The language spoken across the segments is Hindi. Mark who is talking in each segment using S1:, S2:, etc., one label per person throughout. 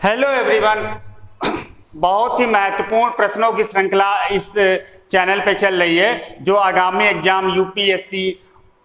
S1: Hello everyone. बहुत ही महत्वपूर्ण प्रश्नों की श्रृंखला इस चैनल पे चल रही है जो आगामी exam UPSC,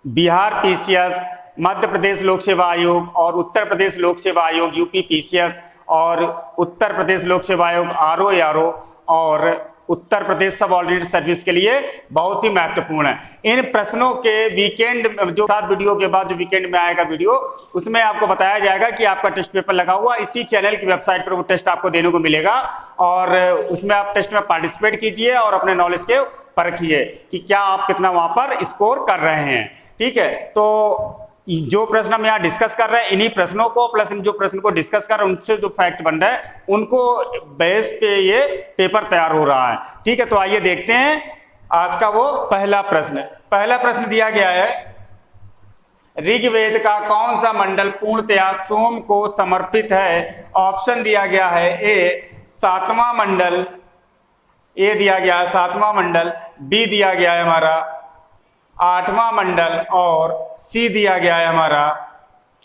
S1: Bihar PCS, Madhya Pradesh लोक सेवा आयोग और उत्तर प्रदेश लोक सेवा आयोग यूपी पीसीएस और उत्तर प्रदेश लोक सेवा आयोग आरओ और उत्तर प्रदेश सब ऑर्डिनेट सर्विस के लिए बहुत ही महत्वपूर्ण है। इन प्रश्नों के वीकेंड जो 7 वीडियो के बाद जो वीकेंड में आएगा वीडियो, उसमें आपको बताया जाएगा कि आपका टेस्ट पेपर लगा हुआ इसी चैनल की वेबसाइट पर वो टेस्ट आपको देने को मिलेगा और उसमें आप टेस्ट में पार्टिसिपेट कीजिए और अपने नॉलेज के परखिए कि क्या आप कितना वहां पर स्कोर कर रहे हैं। ठीक है, तो जो प्रश्न हम यहाँ डिस्कस कर रहे हैं इन्हीं प्रश्नों को प्लस इन जो प्रश्न को डिस्कस कर रहे हैं उनसे जो फैक्ट बन रहा है उनको बेस पे ये पेपर तैयार हो रहा है। ठीक है, तो आइए देखते हैं आज का वो पहला प्रश्न दिया गया है, ऋग्वेद का कौन सा मंडल पूर्णतया सोम को समर्पित है। ऑप्शन दिया गया है ए 7वां मंडल, ए दिया गया है 7वां मंडल, बी दिया गया है हमारा 8वां मंडल और सी दिया गया है हमारा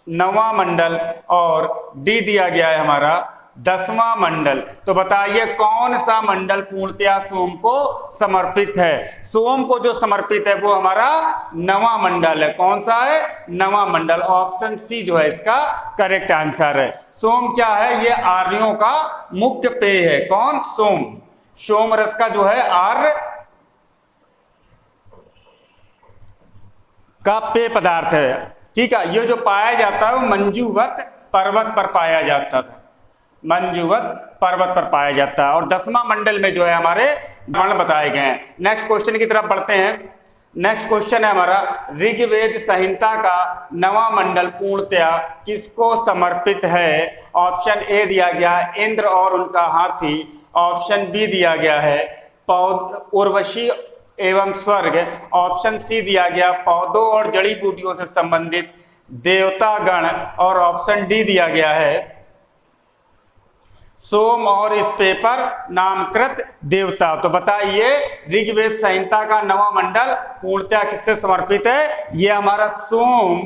S1: 9वां मंडल और डी दिया गया है हमारा 10वां मंडल। तो बताइए कौन सा मंडल पूर्णतया सोम को समर्पित है। सोम को जो समर्पित है वो हमारा 9वां मंडल है। कौन सा है? 9वां मंडल। ऑप्शन सी जो है इसका करेक्ट आंसर है। सोम क्या है? ये आर्यों का मुख्य पेय है। कौन? सोम। सोम रस का जो है आर्य का पेय पदार्थ है। ठीक है, ये जो पाया जाता है वो मंजूवत पर्वत पर पाया जाता था, मंजूवत पर्वत पर पाया जाता है। और 10वां मंडल में जो है हमारे वर्ण बताए गए हैं। नेक्स्ट क्वेश्चन की तरफ बढ़ते हैं। नेक्स्ट क्वेश्चन है हमारा, ऋग्वेद संहिता का 9वां मंडल पूर्णतया किसको समर्पित है। ऑप्शन ए दिया गया है इंद्र और उनका हाथी, ऑप्शन बी दिया गया है उर्वशी एवं स्वर्ग, ऑप्शन सी दिया गया पौधों और जड़ी बूटियों से संबंधित देवता गण और ऑप्शन डी दिया गया है सोम और इस पेपर नामकृत देवता। तो बताइए ऋग्वेद संहिता का 9वां मंडल पूर्णतया किससे समर्पित है। ये हमारा सोम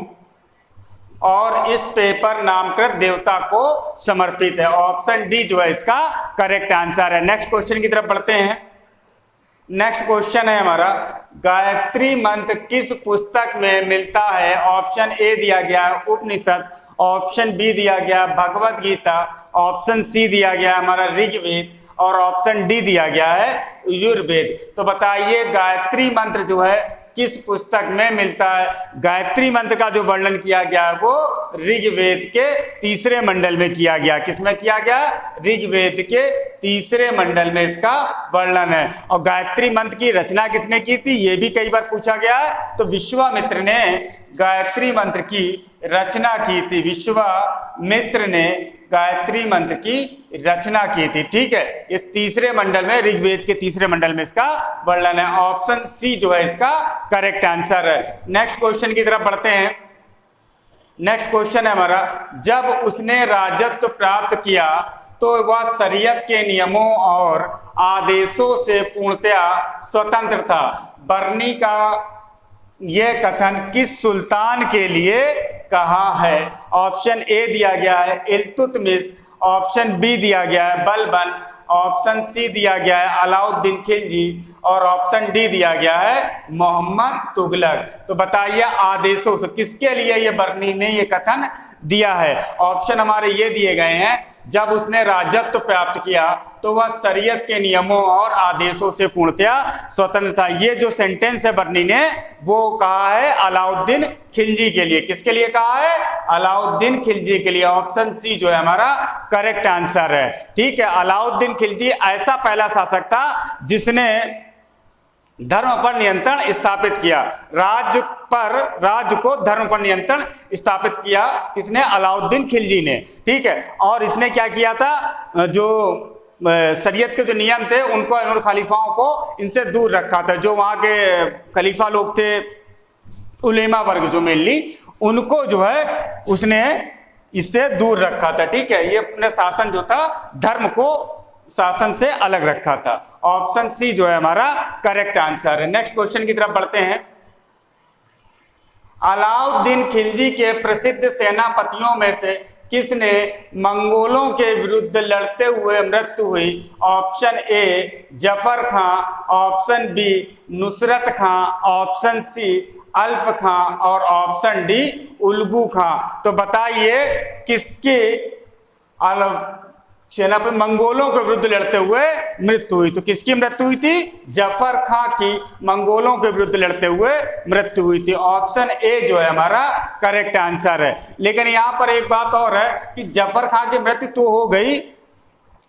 S1: और इस पेपर नामकृत देवता को समर्पित है। ऑप्शन डी जो है इसका करेक्ट आंसर है। नेक्स्ट क्वेश्चन की तरफ बढ़ते हैं। नेक्स्ट क्वेश्चन है हमारा, गायत्री मंत्र किस पुस्तक में मिलता है। ऑप्शन ए दिया गया है उपनिषद, ऑप्शन बी दिया गया भगवत गीता, ऑप्शन सी दिया गया हमारा ऋग्वेद और ऑप्शन डी दिया गया है यजुर्वेद। तो बताइए गायत्री मंत्र जो है किस पुस्तक में मिलता है। गायत्री मंत्र का जो वर्णन किया गया है वो ऋग्वेद के 3रे मंडल में किया गया। किसमें किया गया? ऋग्वेद के 3रे मंडल में इसका वर्णन है। और गायत्री मंत्र की रचना किसने की थी ये भी कई बार पूछा गया है। तो विश्वामित्र ने गायत्री मंत्र की रचना की थी। विश्वामित्र ने गायत्री मंत्र की रचना की थी। ठीक है, ये 3रे मंडल में, ऋग्वेद के 3रे मंडल में इसका वर्णन है। ऑप्शन सी जो है इसका करेक्ट आंसर है। नेक्स्ट क्वेश्चन की तरफ बढ़ते हैं। नेक्स्ट क्वेश्चन है हमारा, जब उसने राजत्व प्राप्त किया तो वह शरीयत के नियमों और आदेशों से पूर्णतया स्वतंत्र था। बरनी का यह कथन किस सुल्तान के लिए कहा है। ऑप्शन ए दिया गया है इल्तुतमिश, ऑप्शन बी दिया गया है बलबन, ऑप्शन सी दिया गया है अलाउद्दीन खिलजी और ऑप्शन डी दिया गया है मोहम्मद तुगलक। तो बताइए आदेशों से किसके लिए ये बरनी ने ये कथन दिया है। ऑप्शन हमारे ये दिए गए हैं, जब उसने राजत्व प्राप्त किया तो वह शरीयत के नियमों और आदेशों से पूर्णतया स्वतंत्र था। ये जो सेंटेंस है बरनी ने वो कहा है अलाउद्दीन खिलजी के लिए। किसके लिए कहा है? अलाउद्दीन खिलजी के लिए। ऑप्शन सी जो है हमारा करेक्ट आंसर है। ठीक है, अलाउद्दीन खिलजी ऐसा पहला शासक था जिसने धर्म पर नियंत्रण स्थापित किया। राज्य को धर्म पर नियंत्रण स्थापित किया किसने? अलाउद्दीन खिलजी ने। ठीक है, और इसने क्या किया था, जो शरीयत के जो नियम थे उनको और खलीफाओं को इनसे दूर रखा था। जो वहां के खलीफा लोग थे, उलेमा वर्ग जो मेनली, उनको जो है उसने इससे दूर रखा था। ठीक है, ये अपने शासन जो था धर्म को शासन से अलग रखा था। ऑप्शन सी जो है हमारा करेक्ट आंसर है। नेक्स्ट क्वेश्चन की तरफ बढ़ते हैं। अलाउद्दीन खिलजी के प्रसिद्ध सेनापतियों में से किसने मंगोलों के विरुद्ध लड़ते हुए मृत्यु हुई? Option A Zafar Khan, option B Nusrat Khan, option C Alp Khan और ऑप्शन डी उल्गू खां। तो बताइए किसकी सेना पर मंगोलों के विरुद्ध लड़ते हुए मृत्यु हुई? तो किसकी मृत्यु हुई थी? जफर खां की मंगोलों के विरुद्ध लड़ते हुए मृत्यु हुई थी। ऑप्शन ए जो है हमारा करेक्ट आंसर है। लेकिन यहां पर एक बात और है कि जफर खां की मृत्यु तो हो गई,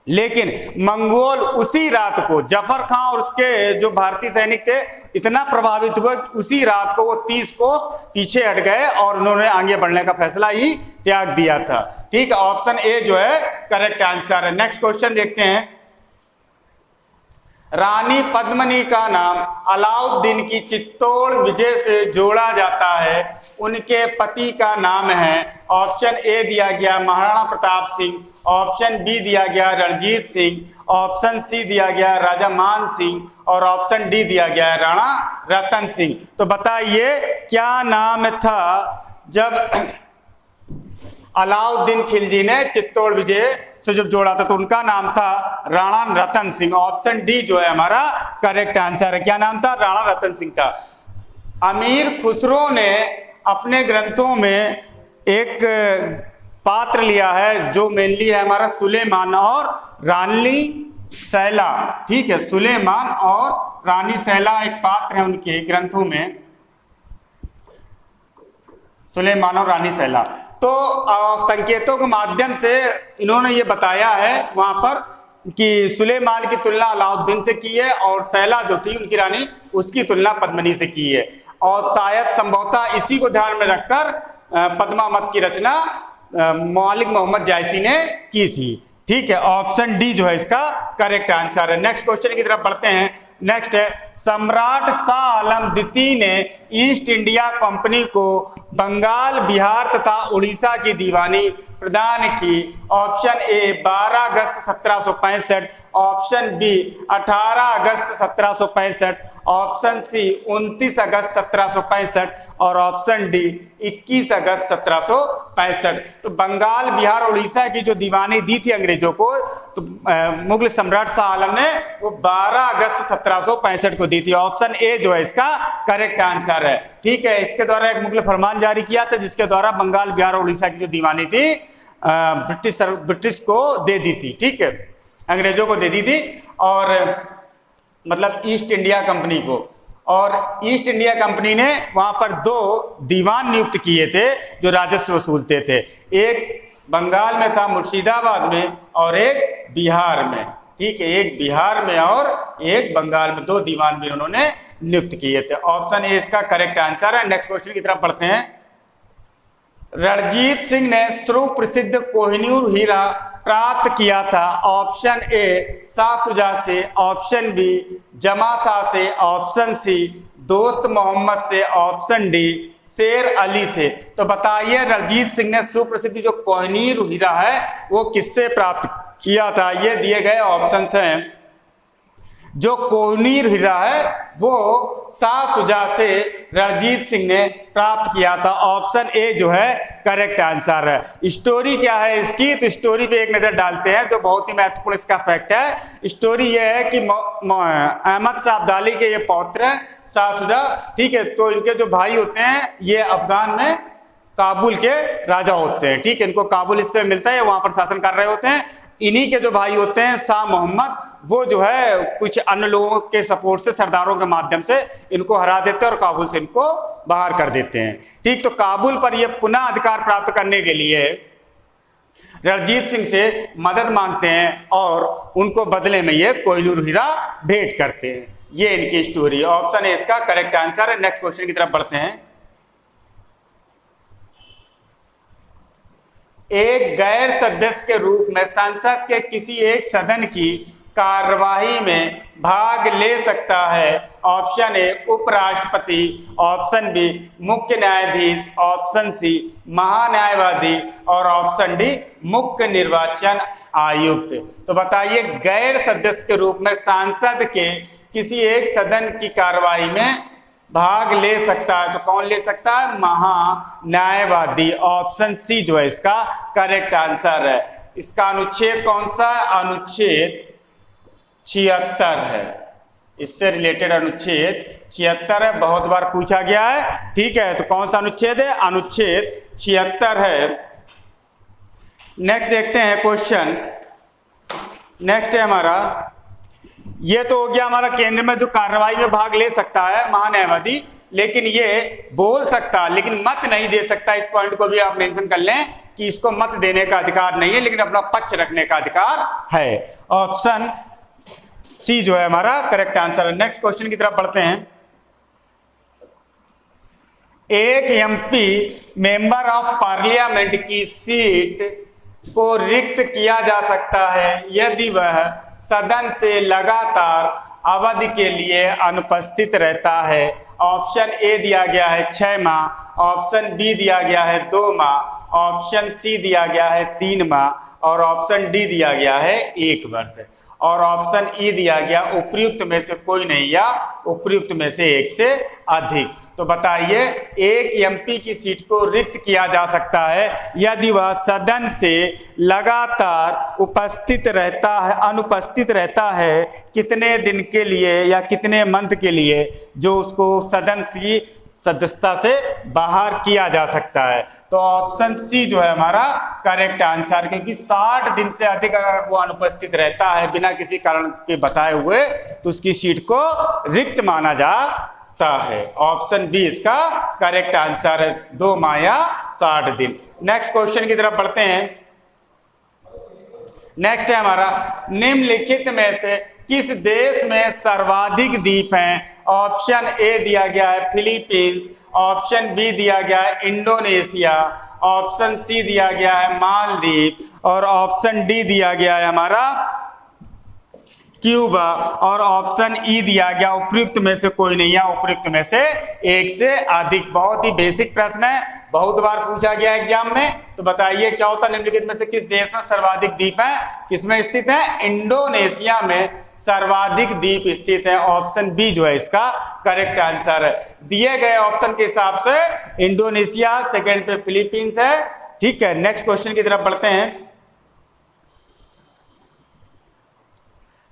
S1: लेकिन मंगोल उसी रात को, जफर खां और उसके जो भारतीय सैनिक थे इतना प्रभावित हुए उसी रात को वो 30 कोस पीछे हट गए और उन्होंने आगे बढ़ने का फैसला ही त्याग दिया था। ठीक है, ऑप्शन ए जो है करेक्ट आंसर है। नेक्स्ट क्वेश्चन देखते हैं। रानी पद्मिनी का नाम अलाउद्दीन की चित्तौड़ विजय से जोड़ा जाता है, उनके पति का नाम है? ऑप्शन ए दिया गया महाराणा प्रताप सिंह, ऑप्शन बी दिया गया रणजीत सिंह, ऑप्शन सी दिया गया राजा मान सिंह और ऑप्शन डी दिया गया राणा रतन सिंह। तो बताइए क्या नाम था जब अलाउद्दीन खिलजी ने चित्तौड़ विजय से जब जोड़ा था? तो उनका नाम था राणा रतन सिंह। ऑप्शन डी जो है हमारा करेक्ट आंसर है। क्या नाम था? राणा रतन सिंह था। अमीर खुसरो ने अपने ग्रंथों में एक पात्र लिया है जो मेनली है हमारा सुलेमान और रानी सैला। ठीक है, सुलेमान और रानी सैला एक पात्र है उनके ग्रंथों में, सुलेमान और रानी सैला। तो संकेतों के माध्यम से इन्होंने ये बताया है वहां पर कि सुलेमान की तुलना अलाउद्दीन से की है और सैला जो थी उनकी रानी उसकी तुलना पद्मिनी से की है, और शायद संभवतः इसी को ध्यान में रखकर पद्मावत की रचना मौलिक मोहम्मद जायसी ने की थी। ठीक है, ऑप्शन डी जो है इसका करेक्ट आंसर है। नेक्स्ट क्वेश्चन की तरफ बढ़ते हैं। नेक्स्ट है, सम्राट शाह आलम द्वितीय ने ईस्ट इंडिया कंपनी को बंगाल, बिहार तथा उड़ीसा की दीवानी प्रदान की। ऑप्शन ए 12 अगस्त 1765, ऑप्शन बी 18 अगस्त 1765, ऑप्शन सी 29 अगस्त 1765 और ऑप्शन डी 21 अगस्त 1765। तो बंगाल, बिहार, उड़ीसा की जो दीवानी दी थी अंग्रेजों को, तो मुगल सम्राट शाह आलम ने वो 12 अगस्त 1765 को दी थी। ऑप्शन ए जो है इसका करेक्ट आंसर है। ठीक है, इसके द्वारा एक मुगल फरमान जारी किया था जिसके द्वारा बंगाल, बिहार और उड़ीसा की जो दीवानी थी ब्रिटिश को दे दी थी। ठीक है, अंग्रेजों को दे दी थी, और मतलब ईस्ट इंडिया कंपनी को। और ईस्ट इंडिया कंपनी ने वहां पर 2 दीवान नियुक्त किए थे जो राजस्व वसूलते थे। एक बंगाल में था मुर्शिदाबाद में और एक बिहार में। ठीक है, एक बिहार में और एक बंगाल में 2 दीवान भी उन्होंने नियुक्त किए थे। ऑप्शन ए इसका करेक्ट आंसर है। नेक्स्ट क्वेश्चन की तरफ बढ़ते हैं। रणजीत सिंह ने सुप्रसिद्ध कोहिनूर हीरा प्राप्त किया था। ऑप्शन ए शाह शुजा से, ऑप्शन बी जमा शाह से, ऑप्शन सी दोस्त मोहम्मद से, ऑप्शन डी शेर अली से। तो बताइए रणजीत सिंह ने सुप्रसिद्ध जो कोहिनूर हीरा है वो किससे प्राप्त किया था? ये दिए गए ऑप्शंस हैं। जो कोहिनूर हीरा है वो शाह शुजा से रणजीत सिंह ने प्राप्त किया था। ऑप्शन ए जो है करेक्ट आंसर है। स्टोरी क्या है इसकी? तो स्टोरी पे एक नजर डालते हैं जो बहुत ही महत्वपूर्ण इसका फैक्ट है। स्टोरी ये है कि अहमद शाह अब्दाली के ये पौत्र हैं शाह शुजा। ठीक है, तो इनके जो भाई होते हैं ये अफगान में काबुल के राजा होते हैं। ठीक है, इनको काबुल इससे मिलता है, वहां पर शासन कर रहे होते हैं। इन्हीं के जो भाई होते हैं शाह मोहम्मद, वो जो है कुछ अन्य लोगों के सपोर्ट से, सरदारों के माध्यम से इनको हरा देते हैं और काबुल से इनको बाहर कर देते हैं। ठीक, तो काबुल पर ये पुनः अधिकार प्राप्त करने के लिए रणजीत सिंह से मदद मांगते हैं और उनको बदले में ये कोहिनूर हीरा भेंट करते हैं। ये इनकी स्टोरी। ऑप्शन ए इसका करेक्ट आंसर है। नेक्स्ट क्वेश्चन की तरफ बढ़ते हैं। एक गैर सदस्य के रूप में संसद के किसी एक सदन की कार्यवाही में भाग ले सकता है? ऑप्शन ए उपराष्ट्रपति, ऑप्शन बी मुख्य न्यायाधीश, ऑप्शन सी महान्यायवादी और ऑप्शन डी मुख्य निर्वाचन आयुक्त। तो बताइए गैर सदस्य के रूप में सांसद के किसी एक सदन की कार्यवाही में भाग ले सकता है। तो कौन ले सकता है? महान्यायवादी। ऑप्शन सी जो है इसका करेक्ट आंसर है। इसका अनुच्छेद कौन सा है? अनुच्छेद 76 है। इससे रिलेटेड अनुच्छेद 76 है, बहुत बार पूछा गया है। ठीक है, तो कौन सा अनुच्छेद है? अनुच्छेद 76 है। नेक्स्ट देखते हैं क्वेश्चन। नेक्स्ट है हमारा, ये तो हो गया हमारा केंद्र में जो कार्रवाई में भाग ले सकता है महान्यायवादी, लेकिन ये बोल सकता है लेकिन मत नहीं दे सकता। इस पॉइंट को भी आप मेंशन कर लें कि इसको मत देने का अधिकार नहीं है, लेकिन अपना पक्ष रखने का अधिकार है। ऑप्शन सी जो है हमारा करेक्ट आंसर है। नेक्स्ट क्वेश्चन की तरफ बढ़ते हैं। एक एमपी मेंबर ऑफ पार्लियामेंट की सीट को रिक्त किया जा सकता है यदि वह सदन से लगातार अवधि के लिए अनुपस्थित रहता है। ऑप्शन ए दिया गया है 6 माह, ऑप्शन बी दिया गया है 2 माह, ऑप्शन सी दिया गया है 3 माह और ऑप्शन डी दिया गया है 1 वर्ष और ऑप्शन ई दिया गया उपयुक्त में से कोई नहीं या उपयुक्त में से एक से अधिक। तो बताइए, एक एमपी की सीट को रिक्त किया जा सकता है यदि वह सदन से लगातार उपस्थित रहता है, अनुपस्थित रहता है कितने दिन के लिए या कितने मंथ के लिए, जो उसको सदन की सदस्यता से बाहर किया जा सकता है। तो ऑप्शन सी जो है हमारा करेक्ट आंसर, क्योंकि 60 दिन से अधिक अगर वो अनुपस्थित रहता है बिना किसी कारण के बताए हुए तो उसकी सीट को रिक्त माना जाता है। ऑप्शन बी इसका करेक्ट आंसर है, 2 माह या 60 दिन। नेक्स्ट क्वेश्चन की तरफ बढ़ते हैं। नेक्स्ट है हमारा, निम्नलिखित में से किस देश में सर्वाधिक द्वीप हैं? ऑप्शन ए दिया गया है फिलीपींस, ऑप्शन बी दिया गया है इंडोनेशिया, ऑप्शन सी दिया गया है मालदीव और ऑप्शन डी दिया गया है हमारा क्यूबा और ऑप्शन ई दिया गया उपयुक्त में से कोई नहीं या उपयुक्त में से एक से अधिक। बहुत ही बेसिक प्रश्न है, बहुत बार पूछा गया एग्जाम में। तो बताइए क्या होता है, निम्नलिखित में से किस देश में सर्वाधिक द्वीप है? किसमें स्थित है? इंडोनेशिया में सर्वाधिक द्वीप स्थित है। ऑप्शन बी जो है इसका करेक्ट आंसर है। दिए गए ऑप्शन के हिसाब से इंडोनेशिया, सेकेंड पे फिलीपींस है। ठीक है, नेक्स्ट क्वेश्चन की तरफ बढ़ते हैं।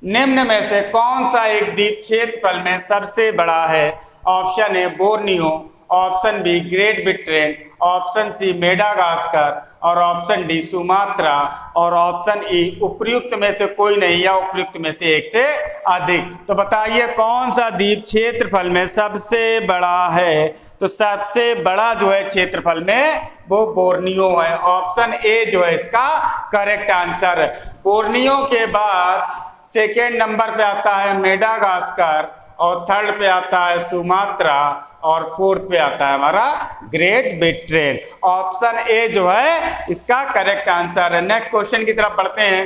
S1: निम्न में से कौन सा एक द्वीप क्षेत्रफल में सबसे बड़ा है? Option A Borneo, option B Great Britain, option C Madagascar और ऑप्शन डी सुमात्रा और ऑप्शन ई उपयुक्त में से कोई नहीं या उपयुक्त में से एक से अधिक। तो बताइए कौन सा द्वीप क्षेत्रफल में सबसे बड़ा है? तो सबसे बड़ा जो है क्षेत्रफल में वो बोर्नियो है। ऑप्शन ए जो है इसका करेक्ट आंसर है। बोर्नियो के बाद सेकेंड नंबर पे आता है मेडागास्कर और थर्ड पे आता है सुमात्रा और फोर्थ पे आता है हमारा ग्रेट ब्रिटेन। ऑप्शन ए जो है इसका करेक्ट आंसर है। नेक्स्ट क्वेश्चन की तरफ बढ़ते हैं।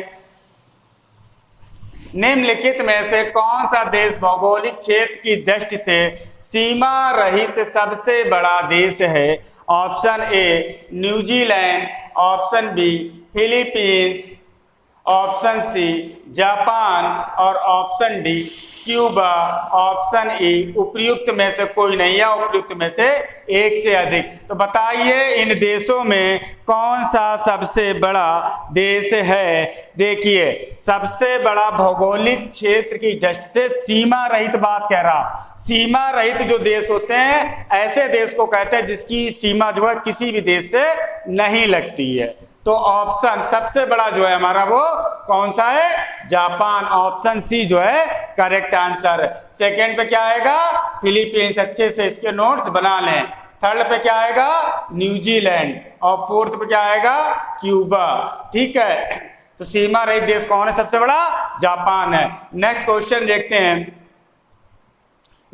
S1: निम्नलिखित में से कौन सा देश भौगोलिक क्षेत्र की दृष्टि से सीमा रहित सबसे बड़ा देश है? Option A New Zealand, option B Philippines, option C Japan और option D Cuba. Option E उपयुक्त में से कोई नहीं या उपयुक्त में से एक से अधिक। तो बताइए इन देशों में कौन सा सबसे बड़ा देश है? देखिए, सबसे बड़ा भौगोलिक क्षेत्र की दृष्टि से सीमा रहित बात कह रहा। सीमा रहित जो देश होते हैं ऐसे देश को कहते हैं जिसकी सीमा जो है किसी भी देश से नहीं लगती है। तो ऑप्शन सबसे बड़ा जो है हमारा वो कौन सा है? जापान। ऑप्शन सी जो है करेक्ट आंसर है। सेकेंड पे क्या आएगा? फिलीपींस। अच्छे से इसके नोट्स बना लें। थर्ड पे क्या आएगा? न्यूजीलैंड और फोर्थ पे क्या आएगा? क्यूबा। ठीक है, तो सीमा रहित देश कौन है सबसे बड़ा? जापान है। नेक्स्ट क्वेश्चन देखते हैं।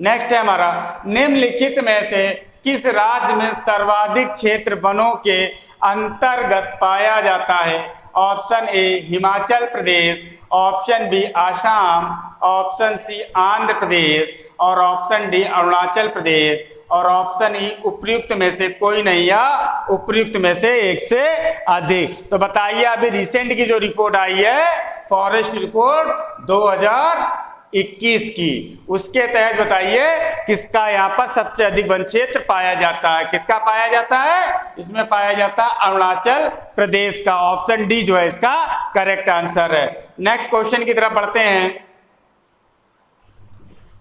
S1: नेक्स्ट है हमारा, निम्नलिखित में से किस राज्य में सर्वाधिक क्षेत्र वनों के अंतर्गत पाया जाता है? Option A Himachal Pradesh, option B Assam, option C Andhra Pradesh और ऑप्शन डी अरुणाचल प्रदेश और ऑप्शन ई उपयुक्त में से कोई नहीं या उपयुक्त में से एक से अधिक। तो बताइए, अभी रिसेंट की जो रिपोर्ट आई है फॉरेस्ट रिपोर्ट 2021 21 की। उसके तहत बताइए किसका यहाँ पर सबसे अधिक वन क्षेत्र पाया जाता है, किसका पाया जाता है, इसमें पाया जाता है अरुणाचल प्रदेश का। ऑप्शन डी जो है इसका करेक्ट आंसर है। नेक्स्ट क्वेश्चन की तरफ बढ़ते हैं।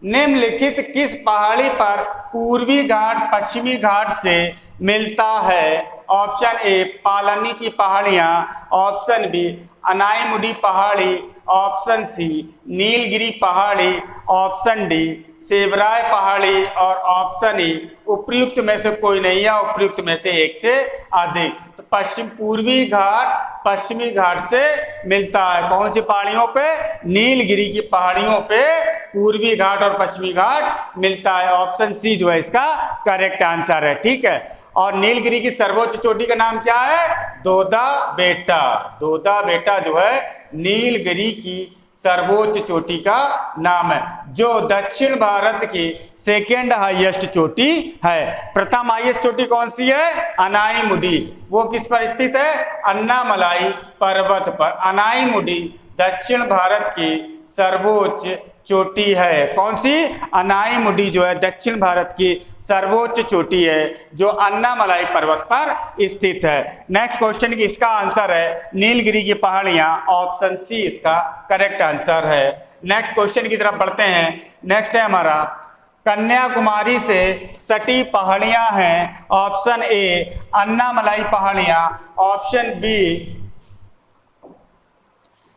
S1: निम्नलिखित किस पहाड़ी पर पूर्वी घाट पश्चिमी घाट से मिलता है? ऑप्शन ए पालनी की पहाड़ियां, ऑप्शन बी अनाईमुडी पहाड़ी, ऑप्शन सी नीलगिरी पहाड़ी, ऑप्शन डी सेवराय पहाड़ी और ऑप्शन ई उपयुक्त में से कोई नहीं है, उपयुक्त में से एक से अधिक। तो पश्चिम पूर्वी घाट पश्चिमी घाट से मिलता है कौन सी पहाड़ियों पे? नीलगिरी की पहाड़ियों पे पूर्वी घाट और पश्चिमी घाट मिलता है। ऑप्शन सी जो है इसका करेक्ट आंसर है। ठीक है, और नीलगिरी की सर्वोच्च चोटी का नाम क्या है? दोदा बेटा। दोदा बेटा जो है नीलगिरी की सर्वोच्च चोटी का नाम है, जो दक्षिण भारत की सेकेंड हाईएस्ट चोटी है। प्रथम हाईएस्ट चोटी कौन सी है? अनाईमुडी। वो किस पर स्थित है? अन्नामलाई पर्वत पर। अनाईमुडी दक्षिण भारत की सर्वोच्च चोटी है। कौन सी? अनाईमुडी जो है दक्षिण भारत की सर्वोच्च चोटी है जो अन्नामलाई पर्वत पर स्थित है। नेक्स्ट क्वेश्चन की इसका आंसर है नीलगिरी की पहाड़ियां। ऑप्शन सी इसका करेक्ट आंसर है। नेक्स्ट क्वेश्चन की तरफ बढ़ते हैं। नेक्स्ट है हमारा कन्याकुमारी से सटी पहाड़ियां हैं। ऑप्शन ए अन्नामलाई पहाड़ियां, ऑप्शन बी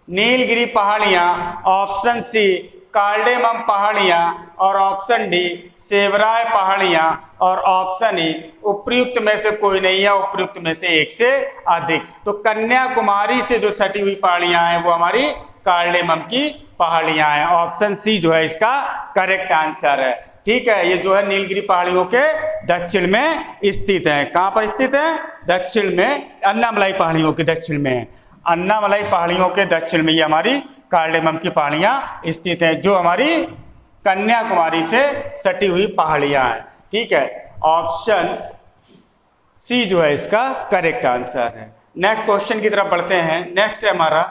S1: नीलगिरी पहाड़ियां, ऑप्शन सी कार्डेमम पहाड़ियां और ऑप्शन डी सेवराय पहाड़ियां और ऑप्शन ई उपयुक्त में से कोई नहीं है, उपयुक्त में से एक से अधिक। तो कन्याकुमारी से जो सटी हुई पहाड़ियां हैं वो हमारी कार्डेमम की पहाड़ियां हैं। ऑप्शन सी जो है इसका करेक्ट आंसर है। ठीक है, ये जो है नीलगिरी पहाड़ियों के दक्षिण में स्थित है। कहां पर स्थित है? दक्षिण में, अन्नामलाई पहाड़ियों के दक्षिण में। अन्नामलाई पहाड़ियों के दक्षिण में ये हमारी कार्डेमम की पहाड़ियां स्थित हैं, जो हमारी कन्याकुमारी से सटी हुई पहाड़ियां हैं। ठीक है, ऑप्शन सी जो है इसका करेक्ट आंसर है। नेक्स्ट क्वेश्चन की तरफ बढ़ते हैं। नेक्स्ट है हमारा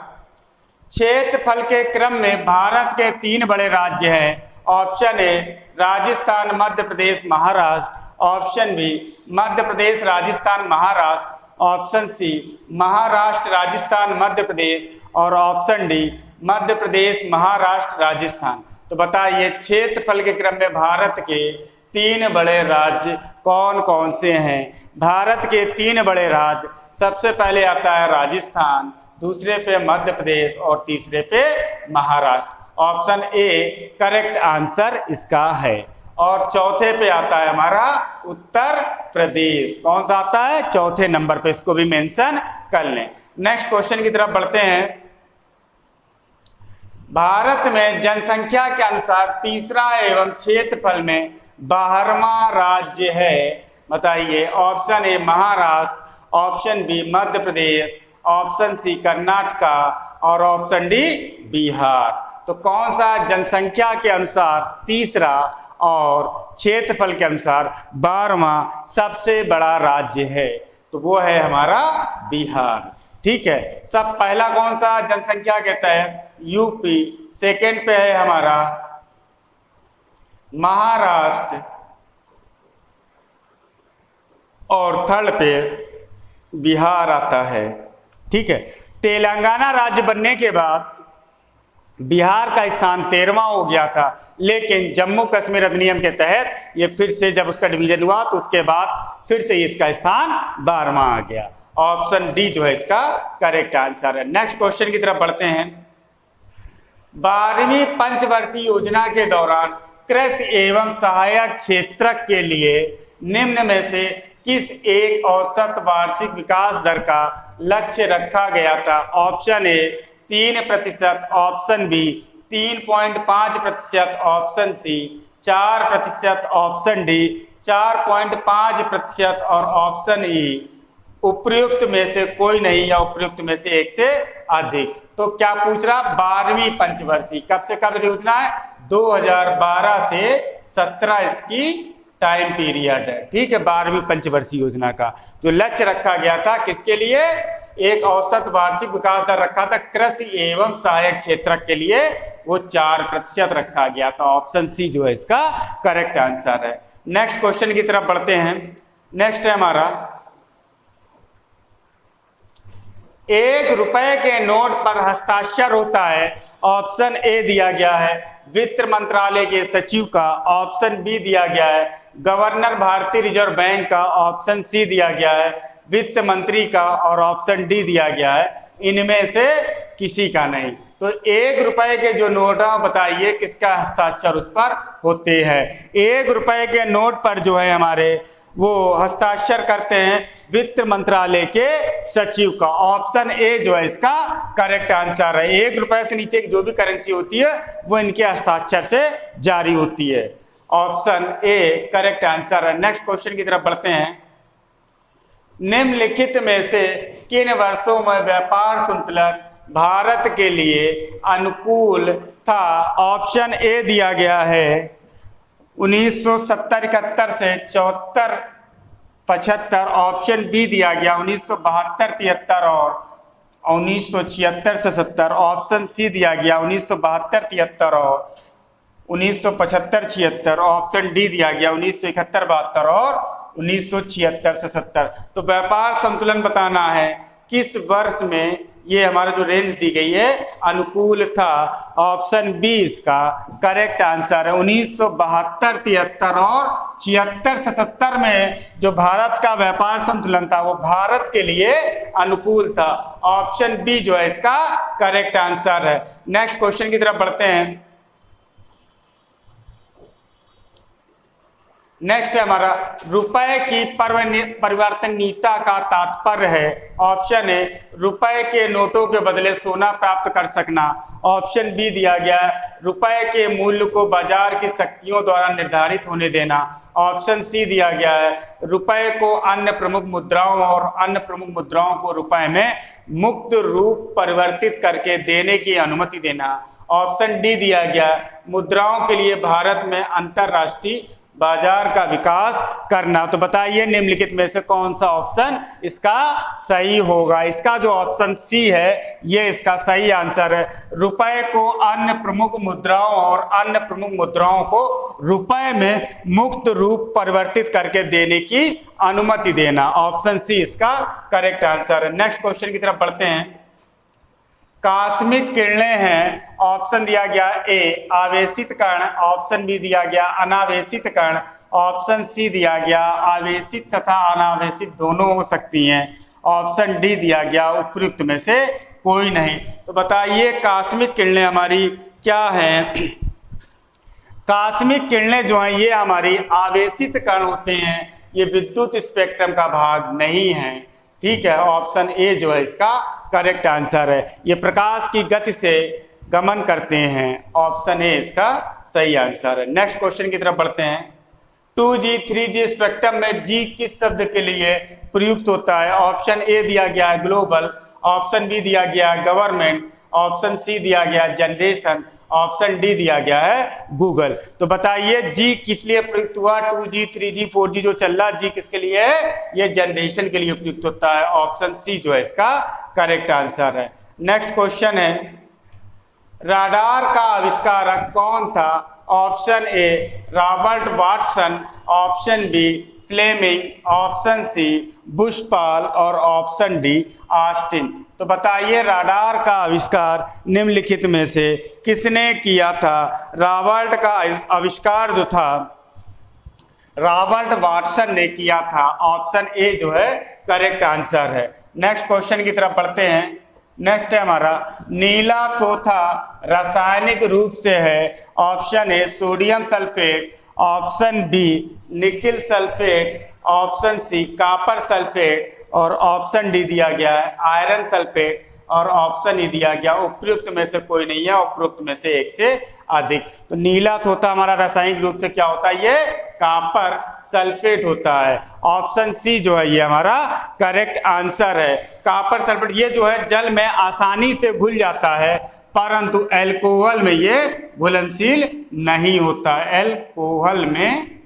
S1: क्षेत्रफल के क्रम में भारत के 3 बड़े राज्य हैं। Option A Rajasthan, Madhya Pradesh, Maharashtra, option B Madhya Pradesh, Rajasthan, Maharashtra, option C Maharashtra, Rajasthan, Madhya Pradesh और ऑप्शन डी मध्य प्रदेश, महाराष्ट्र, राजस्थान। तो बताइए क्षेत्रफल के क्रम में भारत के 3 बड़े राज्य कौन कौन से हैं? भारत के 3 बड़े राज्य, सबसे पहले आता है राजस्थान, दूसरे पे मध्य प्रदेश और तीसरे पे Maharashtra. Option A correct answer इसका है। और चौथे पे आता है हमारा उत्तर प्रदेश। कौन सा आता है? चौथे नंबर पे, इसको भी मेंशन कर लें। नेक्स्ट क्वेश्चन की तरफ बढ़ते हैं। भारत में जनसंख्या के अनुसार तीसरा एवं क्षेत्रफल में 12वां राज्य है। बताइए। Option A Maharashtra, option B Madhya Pradesh, option C Karnataka और ऑप्शन डी बिहार। तो कौन सा जनसंख्या के अनुसार तीसरा और क्षेत्रफल के अनुसार 12वां सबसे बड़ा राज्य है? तो वो है हमारा बिहार। ठीक है, सब पहला कौन सा जनसंख्या के तहत? यूपी, सेकंड पे है हमारा महाराष्ट्र और थर्ड पे बिहार आता है। ठीक है, तेलंगाना राज्य बनने के बाद बिहार का स्थान 13वां हो गया था, लेकिन जम्मू कश्मीर अधिनियम के तहत ये फिर से जब उसका डिवीजन हुआ तो उसके बाद फिर से इसका स्थान 12वां आ गया। ऑप्शन डी जो है इसका करेक्ट आंसर है। नेक्स्ट क्वेश्चन की तरफ बढ़ते हैं। 12वीं पंचवर्षीय योजना के दौरान कृषि एवं सहायक क्षेत्र के लिए निम्न में से किस एक औसत वार्षिक विकास दर का लक्ष्य रखा गया था? Option A 3%, option B 3.5%, option C 4%, option D 4.5% और ऑप्शन ई उपयुक्त में से कोई नहीं या उपयुक्त में से एक से अधिक। तो क्या पूछ रहा? 12वीं पंचवर्षीय कब से कब योजना है? 2012 से 17 इसकी टाइम पीरियड है। ठीक है, 12वीं पंचवर्षीय योजना का जो लक्ष्य रखा गया था किसके लिए? एक औसत वार्षिक विकास दर रखा था कृषि एवं सहायक क्षेत्र के लिए, वो 4% रखा गया। तो ऑप्शन सी जो है इसका करेक्ट आंसर है। नेक्स्ट क्वेश्चन की तरफ बढ़ते हैं। नेक्स्ट है हमारा 1 रुपए के नोट पर हस्ताक्षर होता है। ऑप्शन ए दिया गया है वित्त मंत्रालय के सचिव का, ऑप्शन बी दिया गया है गवर्नर भारतीय रिजर्व बैंक का, ऑप्शन सी दिया गया है वित्त मंत्री का, और ऑप्शन डी दिया गया है इनमें से किसी का नहीं। तो 1 रुपए के जो नोट है बताइए किसका हस्ताक्षर उस पर होते हैं। 1 रुपए के नोट पर जो है हमारे वो हस्ताक्षर करते हैं वित्त मंत्रालय के सचिव का। ऑप्शन ए जो है इसका करेक्ट आंसर है। 1 रुपए से नीचे की जो भी करेंसी होती है वो इनके हस्ताक्षर से जारी होती है। ऑप्शन ए करेक्ट आंसर है। नेक्स्ट क्वेश्चन की तरफ बढ़ते हैं। निम्नलिखित में से किन वर्षों में व्यापार संतुलन भारत के लिए अनुकूल था। ऑप्शन ए दिया गया है 1970-71 से 74-75, ऑप्शन बी दिया गया 1972-73 और 1976 से 70, ऑप्शन सी दिया गया 1972-73 और 1975-76, ऑप्शन डी दिया गया 1971-72 और 1976 से 70। तो व्यापार संतुलन बताना है किस वर्ष में ये हमारा जो रेंज दी गई है अनुकूल था। ऑप्शन बी इसका करेक्ट आंसर है। 1972-73 और 76 से 70 में जो भारत का व्यापार संतुलन था वो भारत के लिए अनुकूल था। ऑप्शन बी जो है इसका करेक्ट आंसर है। नेक्स्ट क्वेश्चन की तरफ बढ़ते हैं। नेक्स्ट है हमारा रुपए की परिवर्तनीयता का तात्पर्य है। ऑप्शन ए रुपए के नोटों के बदले सोना प्राप्त कर सकना, ऑप्शन बी दिया गया रुपए के मूल्य को बाजार की शक्तियों द्वारा निर्धारित होने देना, ऑप्शन सी दिया गया है रुपए को अन्य प्रमुख मुद्राओं और अन्य प्रमुख मुद्राओं को रुपए में मुक्त रूप परिवर्तित करके देने की अनुमति देना, ऑप्शन डी दिया गया मुद्राओं के लिए भारत में अंतरराष्ट्रीय बाजार का विकास करना। तो बताइए निम्नलिखित में से कौन सा ऑप्शन इसका सही होगा। इसका जो ऑप्शन सी है ये इसका सही आंसर है। रुपए को अन्य प्रमुख मुद्राओं और अन्य प्रमुख मुद्राओं को रुपए में मुक्त रूप परिवर्तित करके देने की अनुमति देना, ऑप्शन सी इसका करेक्ट आंसर है। नेक्स्ट क्वेश्चन की तरफ बढ़ते हैं। कास्मिक किरणें हैं, ऑप्शन दिया गया ए आवेशित कण, ऑप्शन बी दिया गया अनावेशित कण, ऑप्शन सी दिया गया आवेशित तथा अनावेशित दोनों हो सकती हैं, ऑप्शन डी दिया गया उपयुक्त में से कोई नहीं। तो बताइए कास्मिक किरणें हमारी क्या हैं। कास्मिक किरणें जो हैं ये हमारी आवेशित कण होते हैं, ये विद्युत स्पेक्ट्रम का भाग नहीं है। ठीक है, ऑप्शन ए जो है इसका करेक्ट आंसर है। ये प्रकाश की गति से गमन करते हैं, ऑप्शन ए इसका सही आंसर है। नेक्स्ट क्वेश्चन की तरफ बढ़ते हैं। 2G 3G स्पेक्ट्रम में G किस शब्द के लिए प्रयुक्त होता है। ऑप्शन ए दिया गया है ग्लोबल, ऑप्शन बी दिया गया है गवर्नमेंट, ऑप्शन सी दिया गया है जनरेशन, ऑप्शन डी दिया गया है गूगल। तो बताइए जी किस लिए प्रयुक्त हुआ। 2G 3G 4G जो चल रहा जी किसके लिए है, ये जनरेशन के लिए प्रयुक्त होता है, ऑप्शन सी जो है इसका करेक्ट आंसर है। नेक्स्ट क्वेश्चन है राडार का आविष्कारक कौन था। Option A Robert Watson, option B Fleming, option C बुशपाल और ऑप्शन डी ऑस्टिन। तो बताइए राडार का आविष्कार निम्नलिखित में से किसने किया था। रॉबर्ट का आविष्कार जो था रॉबर्ट वाटसन ने किया था, ऑप्शन ए जो है करेक्ट आंसर है। नेक्स्ट क्वेश्चन की तरफ बढ़ते हैं। नेक्स्ट है हमारा नीला थोथा रासायनिक रूप से है। Option A sodium sulphate, option B nickel sulphate, option C copper sulphate और ऑप्शन डी दिया गया है आयरन सल्फेट और ऑप्शन ई दिया गया उपयुक्त में से कोई नहीं है, उपयुक्त में से एक से अधिक। तो नीला थोथा हमारा रासायनिक रूप से क्या होता है, ये कॉपर सल्फेट होता है। ऑप्शन सी जो है ये हमारा करेक्ट आंसर है। कॉपर सल्फेट ये जो है जल में आसानी से घुल जाता है, परंतु अल्कोहल में ये घुलनशील नहीं होता है। अल्कोहल में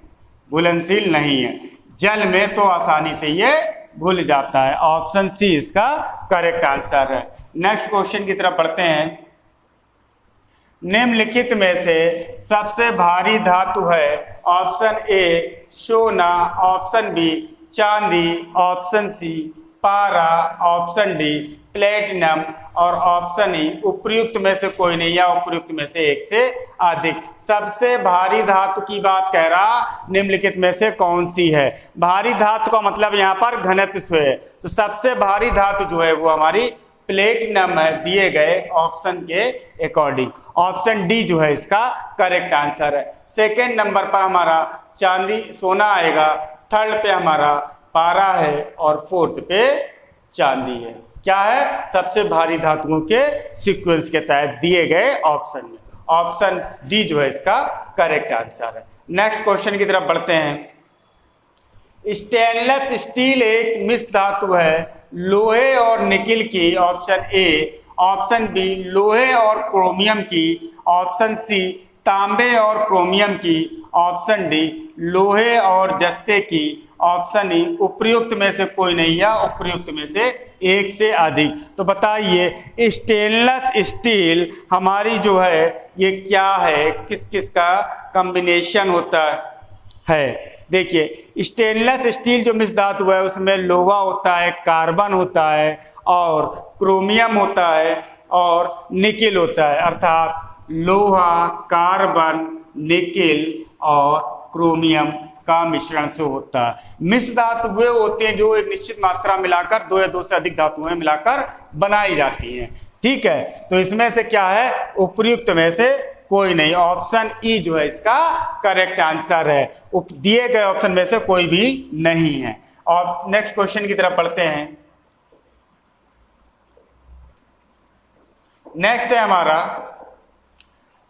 S1: घुलनशील नहीं है, जल में तो आसानी से ये घुल जाता है। ऑप्शन सी इसका करेक्ट आंसर है। नेक्स्ट क्वेश्चन की तरफ बढ़ते हैं। निम्नलिखित में से सबसे भारी धातु है? ऑप्शन ए सोना, ऑप्शन बी चांदी, ऑप्शन सी पारा, ऑप्शन डी प्लेटिनम और ऑप्शन ई उपयुक्त में से कोई नहीं या उपयुक्त में से एक से अधिक। सबसे भारी धातु की बात कह रहा, निम्नलिखित में से कौन सी है? भारी धातु का मतलब यहाँ पर घनत्व है, तो सबसे भारी धातु जो है वो हमारी प्लेटिनम है, दिए गए ऑप्शन के अकॉर्डिंग। ऑप्शन डी जो है इसका करेक्ट आंसर है। सेकेंड नंबर पर हमारा चांदी सोना आएगा, थर्ड पे हमारा पारा है और फोर्थ पे चांदी है। क्या है? सबसे भारी धातुओं के सीक्वेंस के तहत दिए गए ऑप्शन में ऑप्शन डी जो है इसका करेक्ट आंसर है। नेक्स्ट क्वेश्चन की तरफ बढ़ते हैं। स्टेनलेस स्टील एक मिश्र धातु है, लोहे और निकिल की, ऑप्शन ए, ऑप्शन बी लोहे और क्रोमियम की, ऑप्शन सी तांबे और क्रोमियम की, ऑप्शन डी लोहे और जस्ते की, ऑप्शन ई उपयुक्त में से कोई नहीं या उपयुक्त में से एक से अधिक। तो बताइए स्टेनलेस स्टील हमारी जो है ये क्या है, किस किस का कॉम्बिनेशन होता है? देखिए स्टेनलेस स्टील जो मिश्र धातु है उसमें लोहा होता है, कार्बन होता है और क्रोमियम होता है और निकिल होता है, अर्थात लोहा, कार्बन, निकिल और क्रोमियम का मिश्रण से होता है। मिश्र धातु वे होते हैं जो एक निश्चित मात्रा मिलाकर दो या दो से अधिक धातुएं मिलाकर बनाई जाती हैं। ठीक है, तो इसमें से क्या है? उपयुक्त में से कोई नहीं। ऑप्शन ई जो है इसका करेक्ट आंसर है। दिए गए ऑप्शन में से कोई भी नहीं है। और नेक्स्ट क्वेश्चन की तरफ बढ़ते हैं। नेक्स्ट है हमारा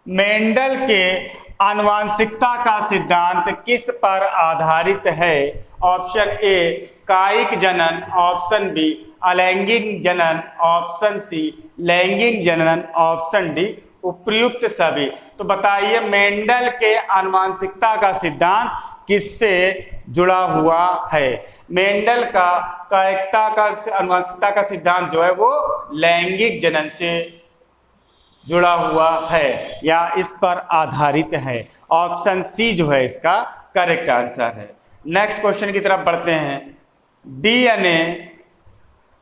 S1: मेंडल के आनुवांशिकता का सिद्धांत किस पर आधारित है? ऑप्शन ए कायिक जनन, ऑप्शन बी अलैंगिक जनन, ऑप्शन सी लैंगिक जनन, ऑप्शन डी उपयुक्त सभी। तो बताइए मेंडल के आनुवांशिकता का सिद्धांत किससे जुड़ा हुआ है? मेंडल का कायिकता का आनुवांशिकता का सिद्धांत जो है वो लैंगिक जनन से जुड़ा हुआ है या इस पर आधारित है। ऑप्शन सी जो है इसका करेक्ट आंसर है। नेक्स्ट क्वेश्चन की तरफ बढ़ते हैं। डीएनए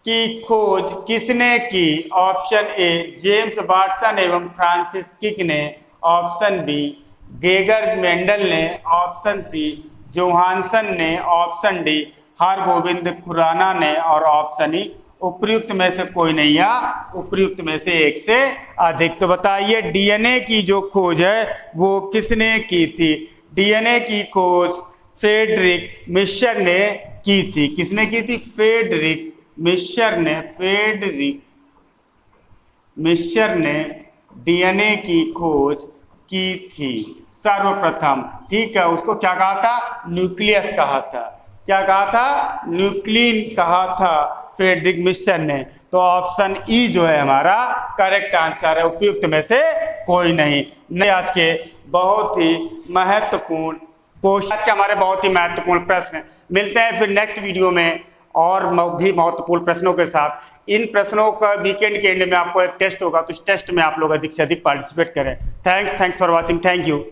S1: की खोज किसने की? ऑप्शन ए जेम्स वाटसन एवं फ्रांसिस किक ने, ऑप्शन बी गेगर मेंडल ने, ऑप्शन सी जोहानसन ने, ऑप्शन डी हरगोविंद खुराना ने और ऑप्शन ई उपयुक्त में से कोई नहीं या उपयुक्त में से एक से अधिक। तो बताइए डीएनए की जो खोज है वो किसने की थी? डीएनए की खोज फ्रेडरिक मिशर ने की थी। किसने की थी? फ्रेडरिक मिशर ने डीएनए की खोज की थी सर्वप्रथम। ठीक है, उसको क्या कहा था? न्यूक्लियस कहा था। क्या कहा था? न्यूक्लिन कहा था फ्रेडरिक मिशर ने। तो ऑप्शन ई जो है हमारा करेक्ट आंसर है, उपयुक्त में से कोई नहीं। आज के बहुत ही महत्वपूर्ण क्वेश्चन, आज के हमारे बहुत ही महत्वपूर्ण प्रश्न। मिलते हैं फिर नेक्स्ट वीडियो में और भी महत्वपूर्ण प्रश्नों के साथ। इन प्रश्नों का वीकेंड के एंड में आपको एक टेस्ट होगा, तो इस टेस्ट में आप लोग अधिक से अधिक पार्टिसिपेट करें। Thanks for watching. Thank you.